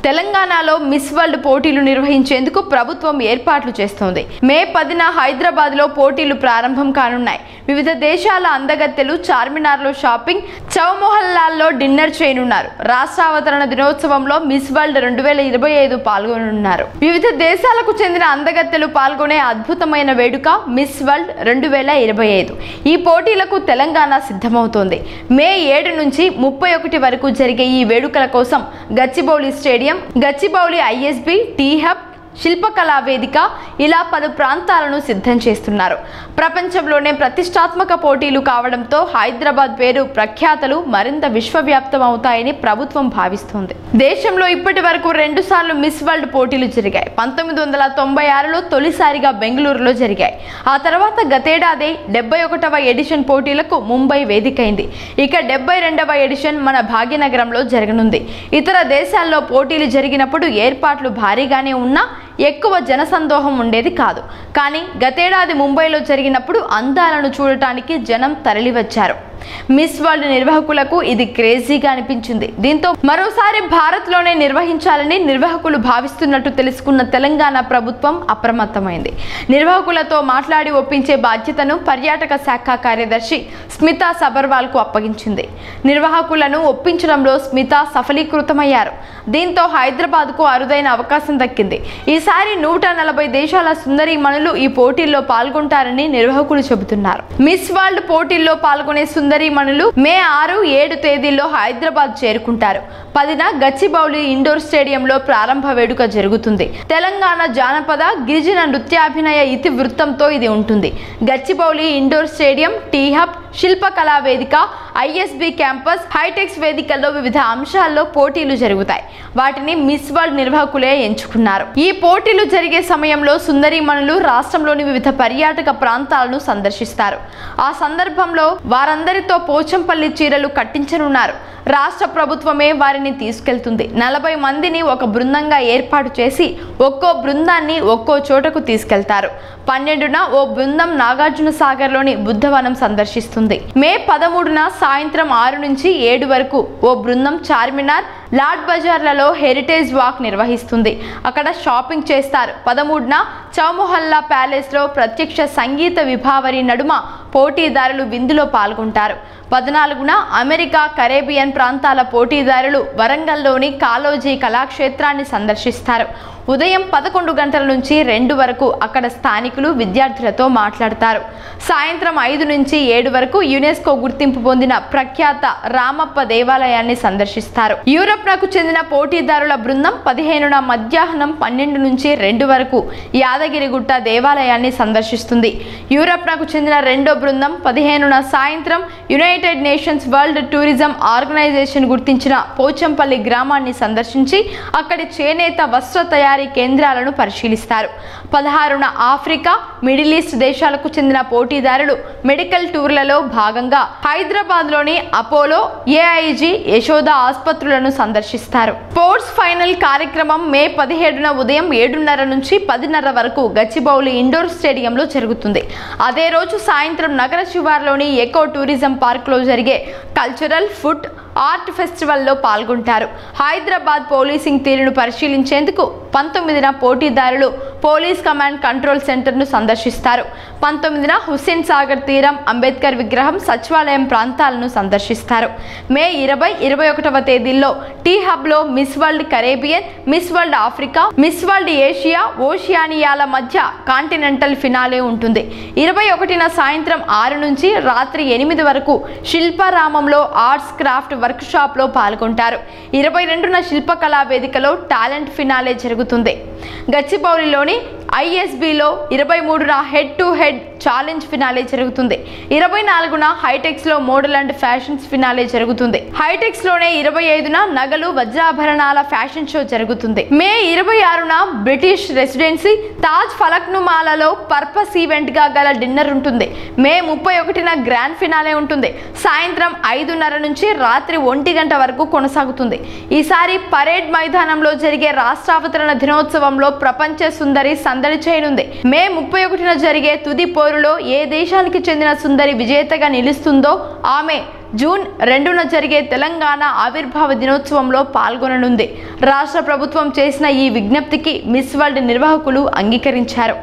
తెలంగాణలో miss world పోటీలు నిర్వహించేందుకు ప్రభుత్వం ఏర్పాట్లు చేస్తోంది. మే 10న హైదరాబాద్ లో పోటీలు ప్రారంభం కానున్నాయి. వివిధ దేశాల అందగత్తెలు చార్మినార్లో షాపింగ్, చౌమొహల్లాల్లో డిన్నర్ చేయనున్నారు. రాష్ట్రావతరణ దినోత్సవంలో మిస్ వరల్డ్ 2025 పాల్గొనున్నారు. వివిధ దేశాలకు చెందిన అందగత్తెలు పాల్గొనే అద్భుతమైన వేడుక మిస్ వరల్డ్ 2025. ఈ పోటీలకు తెలంగాణ సిద్ధమవుతోంది. మే 7 నుంచి 31 వరకు జరిగే ఈ వేడుకల కోసం Gachibowli stadium, Gachibowli ISB, T hub, Shilpakala Vedika ఇలా పలు ప్రాంతాలను సిద్ధం చేస్తున్నారు. ప్రపంచంలోనే ప్రతిష్టాత్మక పోటీలు కావడంతో హైదరాబాద్ పేరు ప్రఖ్యాతలు మరింత విశ్వవ్యాప్తం అవుతాయని ప్రభుత్వం భావిస్తోంది. దేశంలో ఇప్పటి వరకు 2 సార్లు మిస్ వరల్డ్ పోటీలు జరిగాయి. 1996లో తొలిసారిగా బెంగళూరులో జరిగాయి. ఆ తర్వాత గతేడాది 71వ ఎడిషన్ పోటీలకు ముంబై వేదికైంది. ఇక 72వ ఎడిషన్ మన భాగ్యనగరంలో జరగనుంది. ఇతర దేశాల్లో పోటీలు జరిగినప్పుడు ఏర్పాట్లు భారీగానే ఉన్నా ఎక్కువ జనసందోహం ఉండేది కాదు. కానీ గతేడాది ముంబైలో జరిగినప్పుడు అందాలను చూడటానికి జనం తరలివచ్చారు. మిస్ వరల్డ్ నిర్వాహకులకు ఇది క్రేజీగా అనిపించింది. దీంతో మరోసారి భారత్లోనే నిర్వహించాలని నిర్వాహకులు భావిస్తున్నట్టు తెలుసుకున్న తెలంగాణ ప్రభుత్వం అప్రమత్తమైంది. నిర్వాహకులతో మాట్లాడి ఒప్పించే బాధ్యతను పర్యాటక శాఖ కార్యదర్శి స్మితా సబర్వాల్కు అప్పగించింది. నిర్వాహకులను ఒప్పించడంలో స్మితా సఫలీకృతమయ్యారు. దీంతో హైదరాబాద్కు అరుదైన అవకాశం దక్కింది. ఈసారి 140 దేశాల సుందరీమణులు ఈ పోటీల్లో పాల్గొంటారని నిర్వాహకులు చెబుతున్నారు. మిస్ వరల్డ్ పోటీల్లో పాల్గొనే సుందరీమణులు మే 6, 7 తేదీల్లో హైదరాబాద్ చేరుకుంటారు. 10న గచ్చిబౌలి ఇండోర్ స్టేడియంలో ప్రారంభ వేడుక జరుగుతుంది. తెలంగాణ జానపద, గిరిజన నృత్యాభినయ ఇతివృత్తంతో ఇది ఉంటుంది. Gachibowli indoor stadium, T hub, Shilpakala Vedika, ISB campus, HITEX వేదికల్లో వివిధ అంశాల్లో పోటీలు జరుగుతాయి. వాటిని మిస్ వరల్డ్ నిర్వాహకులే ఎంచుకున్నారు. ఈ పోటీలు జరిగే సమయంలో సుందరీమణులు రాష్ట్రంలోని వివిధ పర్యాటక ప్రాంతాలను సందర్శిస్తారు. ఆ సందర్భంలో వారందరితో పోచంపల్లి చీరలు కట్టించనున్నారు. రాష్ట్ర ప్రభుత్వమే వారిని తీసుకెళ్తుంది. 40 మందిని ఒక బృందంగా ఏర్పాటు చేసి ఒక్కో బృందాన్ని ఒక్కో చోటకు తీసుకెళ్తారు. 12న ఓ బృందం నాగార్జున సాగర్లోని బుద్ధవనం సందర్శిస్తుంది. మే 13న సాయంత్రం 6 నుంచి 7 వరకు ఓ బృందం చార్మినార్, లాడ్ బజార్లలో హెరిటేజ్ వాక్ నిర్వహిస్తుంది. అక్కడ షాపింగ్ చేస్తారు. 13న చౌమొహల్లా ప్యాలెస్లో ప్రత్యక్ష సంగీత విభావరి నడుమ పోటీదారులు విందులో పాల్గొంటారు. 14న అమెరికా, కరేబియన్ ప్రాంతాల పోటీదారులు వరంగల్లోని కాళోజీ కళాక్షేత్రాన్ని సందర్శిస్తారు. ఉదయం 11 గంటల నుంచి 2 వరకు అక్కడ స్థానికులు విద్యార్థులతో మాట్లాడతారు. సాయంత్రం 5 నుంచి 7 వరకు యునెస్కో గుర్తింపు పొందిన ప్రఖ్యాత రామప్ప దేవాలయాన్ని సందర్శిస్తారు. యూరప్నకు చెందిన పోటీదారుల బృందం 15న మధ్యాహ్నం 12 నుంచి 2 వరకు యాదగిరిగుట్ట దేవాలయాన్ని సందర్శిస్తుంది. యూరప్నకు చెందిన రెండో బృందం 15న సాయంత్రం United Nations World Tourism Organization గుర్తించిన పోచంపల్లి గ్రామాన్ని సందర్శించి అక్కడి చేనేత వస్త్ర తయారీ కేంద్రాలను పరిశీలిస్తారు. 16న ఆఫ్రికా, మిడిల్ ఈస్ట్ దేశాలకు చెందిన పోటీదారులు మెడికల్ టూర్లలో భాగంగా హైదరాబాద్లోని అపోలో, ఏఐజీ, యశోద ఆసుపత్రులను సందర్శిస్తారు. స్పోర్ట్స్ ఫైనల్ కార్యక్రమం మే 17న ఉదయం 7:30 నుంచి 10:30 వరకు గచ్చిబౌలి ఇండోర్ స్టేడియంలో జరుగుతుంది. అదే రోజు సాయంత్రం నగర శివార్లోని ఎకో టూరిజం పార్క్లో జరిగే కల్చరల్, ఫుడ్, ఆర్ట్ ఫెస్టివల్లో పాల్గొంటారు. హైదరాబాద్ పోలీసింగ్ తీరును పరిశీలించేందుకు 19న పోటీదారులు పోలీస్ కమాండ్ కంట్రోల్ సెంటర్ను సందర్శిస్తారు. 19న హుస్సేన్ సాగర్ తీరం, అంబేద్కర్ విగ్రహం, సచివాలయం ప్రాంతాలను సందర్శిస్తారు. మే 20, 21వ తేదీల్లో టీ హబ్లో Miss World Caribbean, Miss World Africa, Miss World Asia, ఓషియానియాల మధ్య కాంటినెంటల్ ఫినాలే ఉంటుంది. 21న సాయంత్రం 6 నుంచి రాత్రి 8 వరకు శిల్పారామంలో ఆర్ట్స్ క్రాఫ్ట్ వర్క్ షాప్ లో పాల్గొంటారు. 22న శిల్పకళా వేదికలో టాలెంట్ ఫినాలే జరుగుతుంది. గచ్చిబౌలిలోని ఐఎస్బిలో 23న head to head challenge finale జరుగుతుంది. 24న హైటెక్స్ లో మోడల్ అండ్ ఫ్యాషన్స్ ఫినాలే జరుగుతుంది. హైటెక్స్ లోనే 25న నగలు, వజ్రాభరణాల ఫ్యాషన్ షో జరుగుతుంది. మే 26న బ్రిటిష్ రెసిడెన్సీ తాజ్ ఫలక్నుమాలలో పర్పస్ ఈవెంట్ గా గల డిన్నర్ ఉంటుంది. మే 31న గ్రాండ్ ఫినాలే ఉంటుంది. సాయంత్రం 5:30 నుంచి రాత్రి 1 గంట వరకు కొనసాగుతుంది. ఈసారి పరేడ్ మైదానంలో జరిగే రాష్ట్రావతరణ దినోత్సవంలో ప్రపంచ సుందరి సందడి చేయనుంది. మే 31న జరిగే తుది పోరు పోరులో ఏ దేశానికి చెందిన సుందరి విజేతగా నిలుస్తుందో ఆమె జూన్ 2న జరిగే తెలంగాణ ఆవిర్భావ దినోత్సవంలో పాల్గొననుంది. రాష్ట్ర ప్రభుత్వం చేసిన ఈ విజ్ఞప్తికి మిస్ వరల్డ్ నిర్వాహకులు అంగీకరించారు.